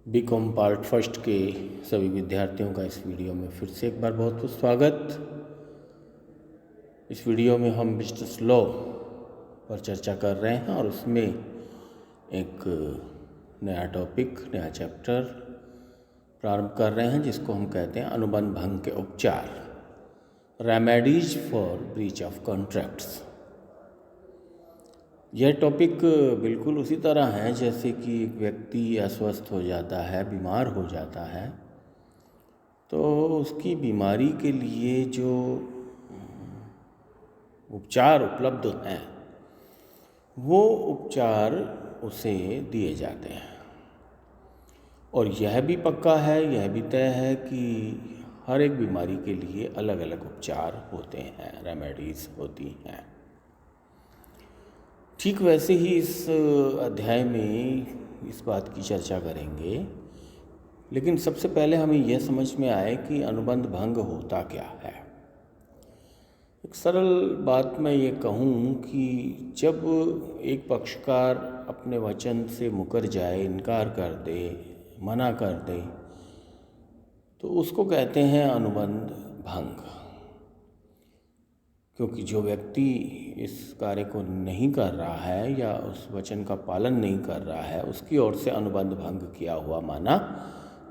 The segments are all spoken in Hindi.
बीकॉम पार्ट फर्स्ट के सभी विद्यार्थियों का इस वीडियो में फिर से एक बार बहुत बहुत स्वागत। इस वीडियो में हम बिजनेस लॉ पर चर्चा कर रहे हैं और उसमें एक नया टॉपिक, नया चैप्टर प्रारंभ कर रहे हैं जिसको हम कहते हैं अनुबंध भंग के उपचार, remedies for breach of contracts. यह टॉपिक बिल्कुल उसी तरह है जैसे कि एक व्यक्ति अस्वस्थ हो जाता है, बीमार हो जाता है, तो उसकी बीमारी के लिए जो उपचार उपलब्ध हैं वो उपचार उसे दिए जाते हैं। और यह भी पक्का है, यह भी तय है कि हर एक बीमारी के लिए अलग अलग उपचार होते हैं, रेमेडीज़ होती हैं। ठीक वैसे ही इस अध्याय में इस बात की चर्चा करेंगे, लेकिन सबसे पहले हमें यह समझ में आए कि अनुबंध भंग होता क्या है। एक सरल बात मैं ये कहूँ कि जब एक पक्षकार अपने वचन से मुकर जाए, इनकार कर दे, मना कर दे, तो उसको कहते हैं अनुबंध भंग। क्योंकि जो व्यक्ति इस कार्य को नहीं कर रहा है या उस वचन का पालन नहीं कर रहा है, उसकी ओर से अनुबंध भंग किया हुआ माना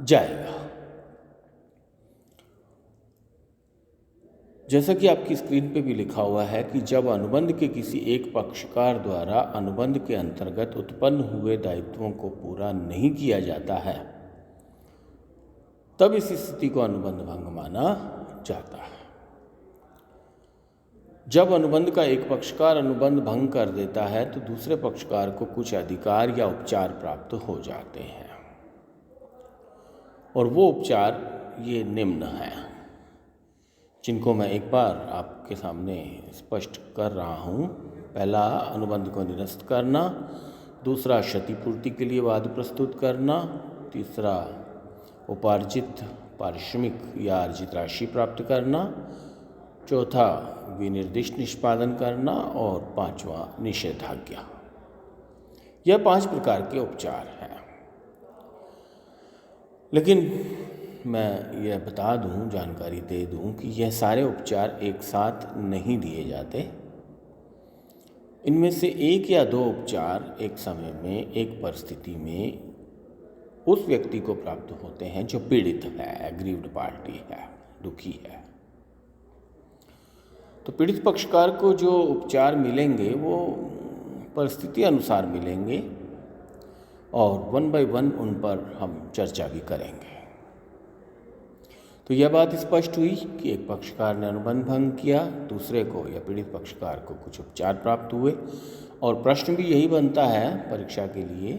जाएगा। जैसा कि आपकी स्क्रीन पे भी लिखा हुआ है कि जब अनुबंध के किसी एक पक्षकार द्वारा अनुबंध के अंतर्गत उत्पन्न हुए दायित्वों को पूरा नहीं किया जाता है, तब इस स्थिति को अनुबंध भंग माना जाता है। जब अनुबंध का एक पक्षकार अनुबंध भंग कर देता है तो दूसरे पक्षकार को कुछ अधिकार या उपचार प्राप्त हो जाते हैं, और वो उपचार ये निम्न हैं, जिनको मैं एक बार आपके सामने स्पष्ट कर रहा हूँ। पहला, अनुबंध को निरस्त करना। दूसरा, क्षतिपूर्ति के लिए वाद प्रस्तुत करना। तीसरा, उपार्जित पारिश्रमिक या अर्जित राशि प्राप्त करना। चौथा, विनिर्दिष्ट निष्पादन करना। और पांचवा, निषेधाज्ञा। यह 5 प्रकार के उपचार हैं। लेकिन मैं यह बता दूं, जानकारी दे दूं कि यह सारे उपचार एक साथ नहीं दिए जाते। इनमें से 1 या 2 उपचार एक समय में, एक परिस्थिति में उस व्यक्ति को प्राप्त होते हैं जो पीड़ित है, एग्रीव्ड पार्टी है, दुखी है। तो पीड़ित पक्षकार को जो उपचार मिलेंगे वो परिस्थिति अनुसार मिलेंगे, और 1 बाय 1 उन पर हम चर्चा भी करेंगे। तो यह बात स्पष्ट हुई कि एक पक्षकार ने अनुबंध भंग किया, दूसरे को या पीड़ित पक्षकार को कुछ उपचार प्राप्त हुए। और प्रश्न भी यही बनता है परीक्षा के लिए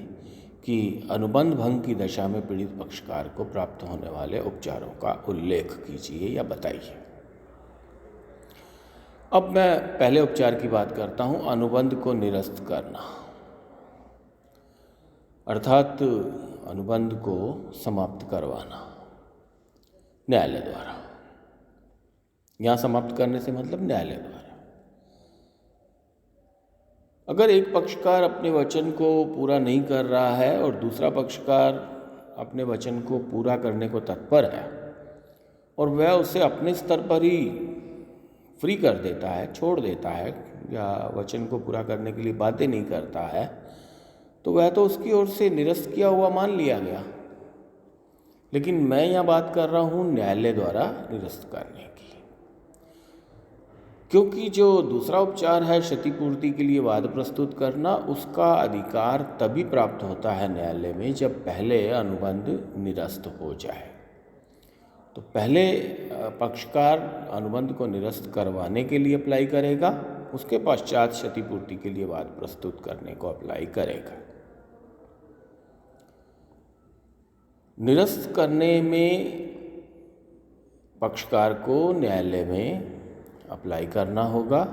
कि अनुबंध भंग की दशा में पीड़ित पक्षकार को प्राप्त होने वाले उपचारों का उल्लेख कीजिए या बताइए। अब मैं पहले उपचार की बात करता हूँ, अनुबंध को निरस्त करना, अर्थात अनुबंध को समाप्त करवाना न्यायालय द्वारा। यहाँ समाप्त करने से मतलब न्यायालय द्वारा। अगर एक पक्षकार अपने वचन को पूरा नहीं कर रहा है और दूसरा पक्षकार अपने वचन को पूरा करने को तत्पर है और वह उसे अपने स्तर पर ही फ्री कर देता है, छोड़ देता है, या वचन को पूरा करने के लिए बातें नहीं करता है, तो वह तो उसकी ओर से निरस्त किया हुआ मान लिया गया। लेकिन मैं यहाँ बात कर रहा हूँ न्यायालय द्वारा निरस्त करने की, क्योंकि जो दूसरा उपचार है क्षतिपूर्ति के लिए वाद प्रस्तुत करना, उसका अधिकार तभी प्राप्त होता है न्यायालय में जब पहले अनुबंध निरस्त हो जाए। तो पहले पक्षकार अनुबंध को निरस्त करवाने के लिए अप्लाई करेगा, उसके पश्चात क्षतिपूर्ति के लिए वाद प्रस्तुत करने को अप्लाई करेगा। निरस्त करने में पक्षकार को न्यायालय में अप्लाई करना होगा।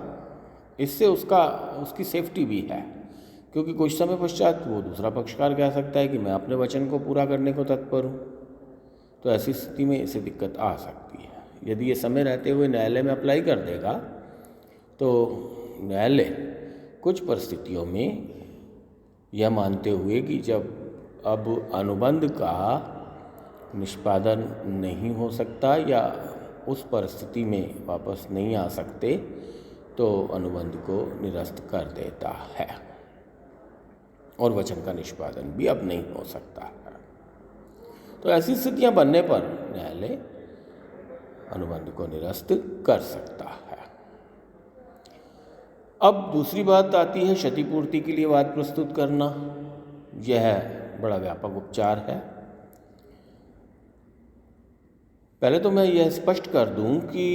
इससे उसकी सेफ्टी भी है, क्योंकि कुछ समय पश्चात वो दूसरा पक्षकार कह सकता है कि मैं अपने वचन को पूरा करने को तत्पर हूँ। तो ऐसी स्थिति में इसे दिक्कत आ सकती है। यदि ये समय रहते हुए न्यायालय में अप्लाई कर देगा तो न्यायालय कुछ परिस्थितियों में यह मानते हुए कि जब अब अनुबंध का निष्पादन नहीं हो सकता या उस परिस्थिति में वापस नहीं आ सकते, तो अनुबंध को निरस्त कर देता है और वचन का निष्पादन भी अब नहीं हो सकता है। तो ऐसी स्थितियां बनने पर न्यायालय अनुबंध को निरस्त कर सकता है। अब दूसरी बात आती है क्षतिपूर्ति के लिए वाद प्रस्तुत करना। यह बड़ा व्यापक उपचार है। पहले तो मैं यह स्पष्ट कर दूं कि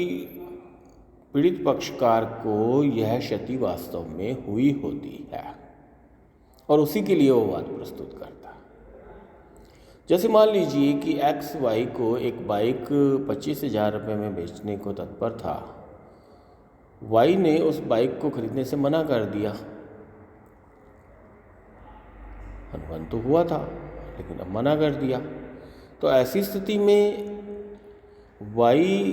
पीड़ित पक्षकार को यह क्षति वास्तव में हुई होती है और उसी के लिए वो वाद प्रस्तुत करता है। जैसे मान लीजिए कि एक्स वाई को एक बाइक 25,000 रुपये में बेचने को तत्पर था। वाई ने उस बाइक को खरीदने से मना कर दिया। अनुबंध तो हुआ था लेकिन अब मना कर दिया। तो ऐसी स्थिति में वाई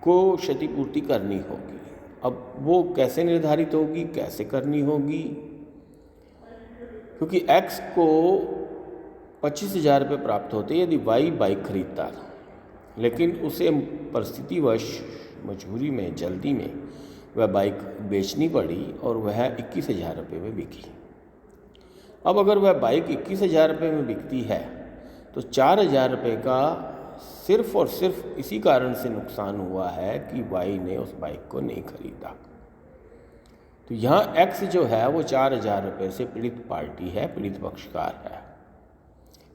को क्षतिपूर्ति करनी होगी। अब वो कैसे निर्धारित होगी, कैसे करनी होगी? क्योंकि एक्स को 25,000 रुपये प्राप्त होते यदि वाई बाइक खरीदता था, लेकिन उसे परिस्थितिवश मजबूरी में, जल्दी में वह बाइक बेचनी पड़ी और वह 21,000 रुपये में बिकी। अब अगर वह बाइक 21,000 रुपये में बिकती है तो 4,000 रुपये का सिर्फ और सिर्फ इसी कारण से नुकसान हुआ है कि वाई ने उस बाइक को नहीं खरीदा। तो यहाँ एक्स जो है वो 4,000 रुपये से पीड़ित पार्टी है, पीड़ित पक्षकार है।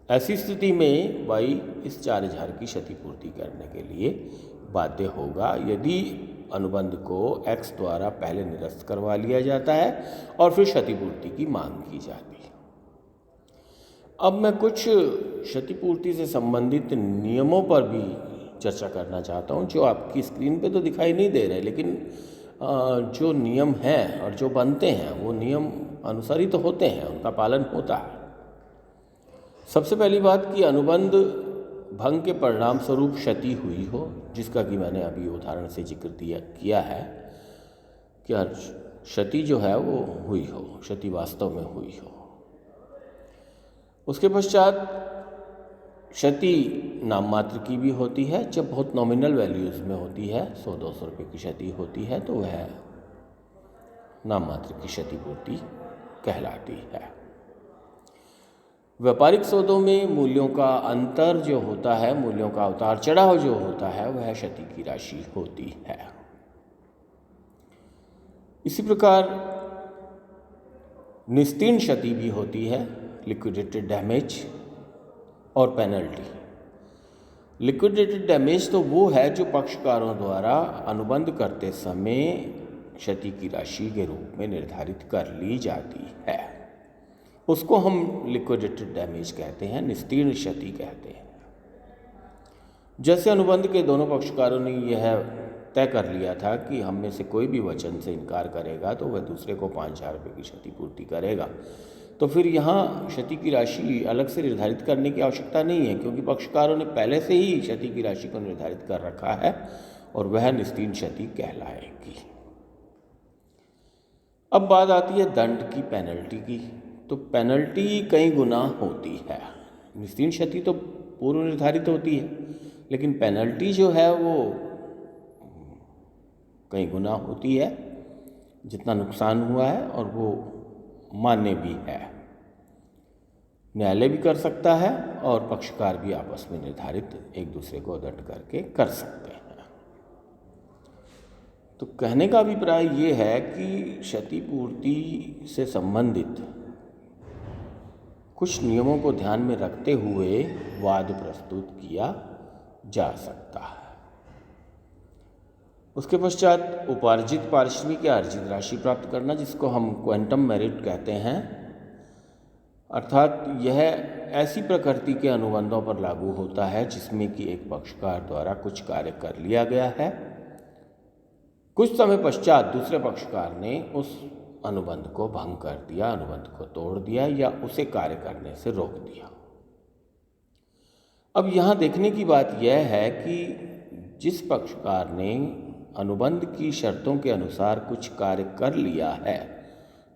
ऐसी स्थिति में वाई इस 4,000 की क्षतिपूर्ति करने के लिए बाध्य होगा यदि अनुबंध को एक्स द्वारा पहले निरस्त करवा लिया जाता है और फिर क्षतिपूर्ति की मांग की जाती है। अब मैं कुछ क्षतिपूर्ति से संबंधित नियमों पर भी चर्चा करना चाहता हूं, जो आपकी स्क्रीन पे तो दिखाई नहीं दे रहे, लेकिन जो नियम हैं और जो बनते हैं वो नियम अनुसारित तो होते हैं, उनका पालन होता है। सबसे पहली बात कि अनुबंध भंग के परिणाम स्वरूप क्षति हुई हो, जिसका कि मैंने अभी उदाहरण से जिक्र किया है कि क्षति जो है वो हुई हो, क्षति वास्तव में हुई हो। उसके पश्चात क्षति नाम मात्र की भी होती है। जब बहुत नॉमिनल वैल्यूज़ में होती है, 100-200 रुपये की क्षति होती है, तो वह नाम मात्र की क्षतिपूर्ति कहलाती है। व्यापारिक सौदों में मूल्यों का अंतर जो होता है, मूल्यों का उतार चढ़ाव जो होता है, वह क्षति की राशि होती है। इसी प्रकार निस्तीर्ण क्षति भी होती है, लिक्विडेटेड डैमेज और पेनल्टी। लिक्विडेटेड डैमेज तो वो है जो पक्षकारों द्वारा अनुबंध करते समय क्षति की राशि के रूप में निर्धारित कर ली जाती है, उसको हम लिक्विडेटेड डैमेज कहते हैं, निस्तीर्ण क्षति कहते हैं। जैसे अनुबंध के दोनों पक्षकारों ने यह तय कर लिया था कि हम में से कोई भी वचन से इनकार करेगा तो वह दूसरे को 5,000 रुपये की क्षतिपूर्ति करेगा, तो फिर यहाँ क्षति की राशि अलग से निर्धारित करने की आवश्यकता नहीं है, क्योंकि पक्षकारों ने पहले से ही क्षति की राशि को निर्धारित कर रखा है और वह निस्तीर्ण क्षति कहलाएगी। अब बात आती है दंड की, पेनल्टी की। तो पेनल्टी कई गुना होती है। निस्तीर्ण क्षति तो पूर्व निर्धारित होती है, लेकिन पेनल्टी जो है वो कई गुना होती है जितना नुकसान हुआ है, और वो मान्य भी है। न्यायालय भी कर सकता है और पक्षकार भी आपस में निर्धारित एक दूसरे को दंड करके कर सकते हैं। तो कहने का अभिप्राय ये है कि क्षतिपूर्ति से संबंधित कुछ नियमों को ध्यान में रखते हुए वाद प्रस्तुत किया जा सकता है। उसके पश्चात उपार्जित पारिश्रमिक या अर्जित राशि प्राप्त करना, जिसको हम क्वांटम मेरिट कहते हैं, अर्थात यह ऐसी प्रकृति के अनुबंधों पर लागू होता है जिसमें कि एक पक्षकार द्वारा कुछ कार्य कर लिया गया है, कुछ समय पश्चात दूसरे पक्षकार ने उस अनुबंध को भंग कर दिया, अनुबंध को तोड़ दिया या उसे कार्य करने से रोक दिया। अब यहाँ देखने की बात यह है कि जिस पक्षकार ने अनुबंध की शर्तों के अनुसार कुछ कार्य कर लिया है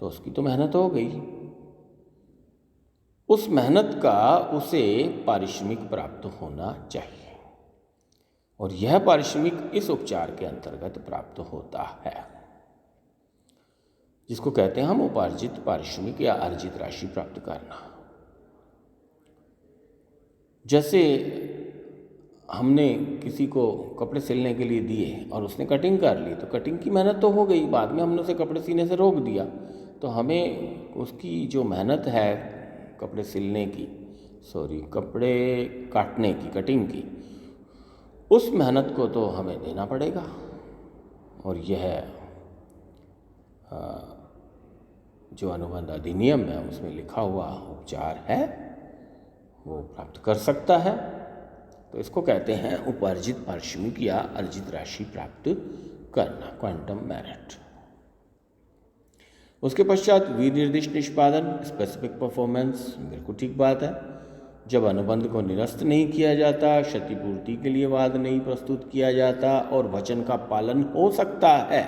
तो उसकी तो मेहनत हो गई, उस मेहनत का उसे पारिश्रमिक प्राप्त होना चाहिए, और यह पारिश्रमिक इस उपचार के अंतर्गत प्राप्त होता है, जिसको कहते हैं हम उपार्जित पारिश्रमिक या अर्जित राशि प्राप्त करना। जैसे हमने किसी को कपड़े सिलने के लिए दिए और उसने कटिंग कर ली, तो कटिंग की मेहनत तो हो गई, बाद में हमने उसे कपड़े सीने से रोक दिया, तो हमें उसकी जो मेहनत है कपड़े सिलने की, कपड़े काटने की, कटिंग की, उस मेहनत को तो हमें देना पड़ेगा, और यह जो अनुबंध अधिनियम है उसमें लिखा हुआ उपचार है वो प्राप्त कर सकता है। तो इसको कहते हैं उपार्जित पारिश्रमिक या अर्जित राशि प्राप्त करना, क्वांटम मेरिट। उसके पश्चात विनिर्दिष्ट निष्पादन, स्पेसिफिक परफॉर्मेंस, बिल्कुल ठीक बात है। जब अनुबंध को निरस्त नहीं किया जाता, क्षतिपूर्ति के लिए वाद नहीं प्रस्तुत किया जाता और वचन का पालन हो सकता है,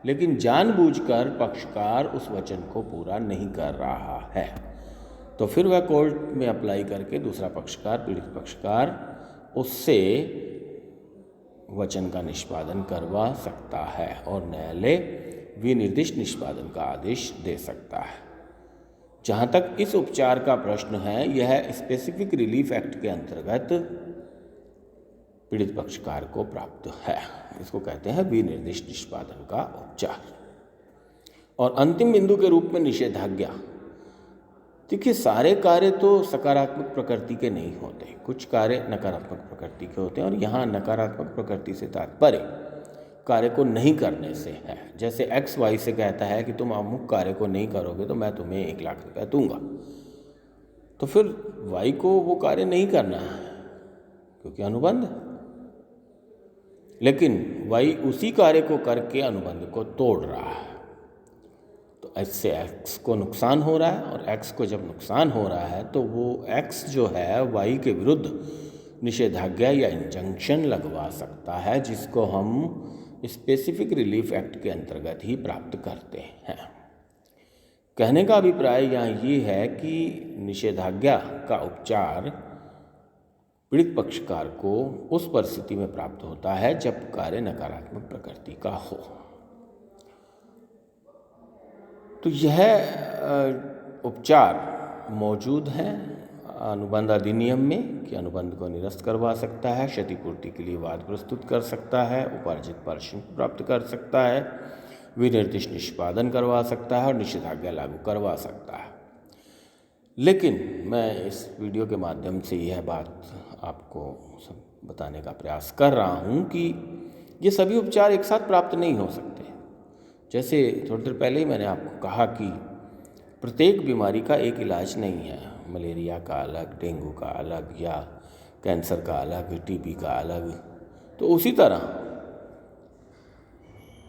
लेकिन जानबूझकर पक्षकार उस वचन को पूरा नहीं कर रहा है, तो फिर वह कोर्ट में अप्लाई करके दूसरा पक्षकार, पीड़ित पक्षकार, उससे वचन का निष्पादन करवा सकता है और न्यायालय विनिर्दिष्ट निष्पादन का आदेश दे सकता है। जहाँ तक इस उपचार का प्रश्न है, यह स्पेसिफिक रिलीफ एक्ट के अंतर्गत पीड़ित पक्षकार को प्राप्त है। इसको कहते हैं विनिर्दिष्ट निष्पादन का उपचार। और अंतिम बिंदु के रूप में निषेधाज्ञा। देखिए, सारे कार्य तो सकारात्मक प्रकृति के नहीं होते, कुछ कार्य नकारात्मक प्रकृति के होते हैं, और यहाँ नकारात्मक प्रकृति से तात्पर्य कार्य को नहीं करने से है। जैसे एक्स वाई से कहता है कि तुम अमुक कार्य को नहीं करोगे तो मैं तुम्हें 1 लाख रुपया दूंगा, तो फिर वाई को वो कार्य नहीं करना है क्योंकि अनुबंध है, लेकिन वाई उसी कार्य को करके अनुबंध को तोड़ रहा है, तो इससे एक्स को नुकसान हो रहा है, और एक्स को जब नुकसान हो रहा है तो वो एक्स जो है वाई के विरुद्ध निषेधाज्ञा या इंजंक्शन लगवा सकता है, जिसको हम स्पेसिफिक रिलीफ एक्ट के अंतर्गत ही प्राप्त करते हैं। कहने का अभिप्राय यहाँ ये है कि निषेधाज्ञा का उपचार पीड़ित पक्षकार को उस परिस्थिति में प्राप्त होता है जब कार्य नकारात्मक प्रकृति का हो। तो यह उपचार मौजूद है अनुबंध अधिनियम में कि अनुबंध को निरस्त करवा सकता है, क्षतिपूर्ति के लिए वाद प्रस्तुत कर सकता है, उपार्जित पारिश्रमिक प्राप्त कर सकता है, विनिर्दिष्ट निष्पादन करवा सकता है और निषेधाज्ञा लागू करवा सकता है। लेकिन मैं इस वीडियो के माध्यम से यह बात आपको बताने का प्रयास कर रहा हूँ कि ये सभी उपचार एक साथ प्राप्त नहीं हो सकते। जैसे थोड़ी देर पहले ही मैंने आपको कहा कि प्रत्येक बीमारी का एक इलाज नहीं है, मलेरिया का अलग, डेंगू का अलग, या कैंसर का अलग, टीबी का अलग। तो उसी तरह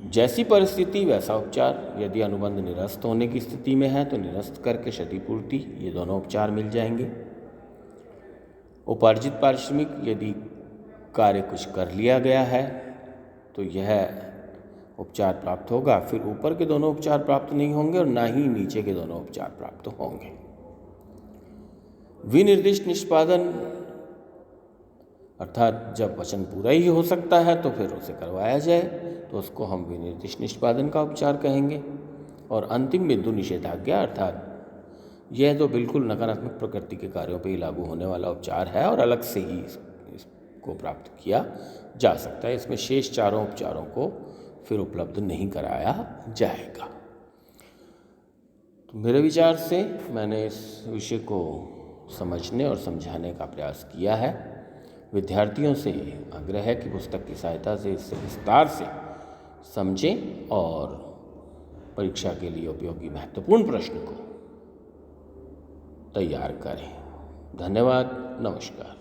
जैसी परिस्थिति वैसा उपचार। यदि अनुबंध निरस्त होने की स्थिति में है तो निरस्त करके क्षतिपूर्ति, ये दोनों उपचार मिल जाएंगे। उपार्जित पारिश्रमिक, यदि कार्य कुछ कर लिया गया है तो यह उपचार प्राप्त होगा, फिर ऊपर के दोनों उपचार प्राप्त नहीं होंगे और ना ही नीचे के दोनों उपचार प्राप्त होंगे। विनिर्दिष्ट निष्पादन अर्थात जब वचन पूरा ही हो सकता है तो फिर उसे करवाया जाए, तो उसको हम विनिर्दिष्ट निष्पादन का उपचार कहेंगे। और अंतिम बिंदु निषेधाज्ञा, अर्थात यह तो बिल्कुल नकारात्मक प्रकृति के कार्यों पर ही लागू होने वाला उपचार है और अलग से ही इसको प्राप्त किया जा सकता है। इसमें शेष चारों उपचारों को फिर उपलब्ध नहीं कराया जाएगा। तो मेरे विचार से मैंने इस विषय को समझने और समझाने का प्रयास किया है। विद्यार्थियों से आग्रह है कि पुस्तक की सहायता से इससे विस्तार से समझें और परीक्षा के लिए उपयोगी महत्वपूर्ण प्रश्न को तैयार करें। धन्यवाद। नमस्कार।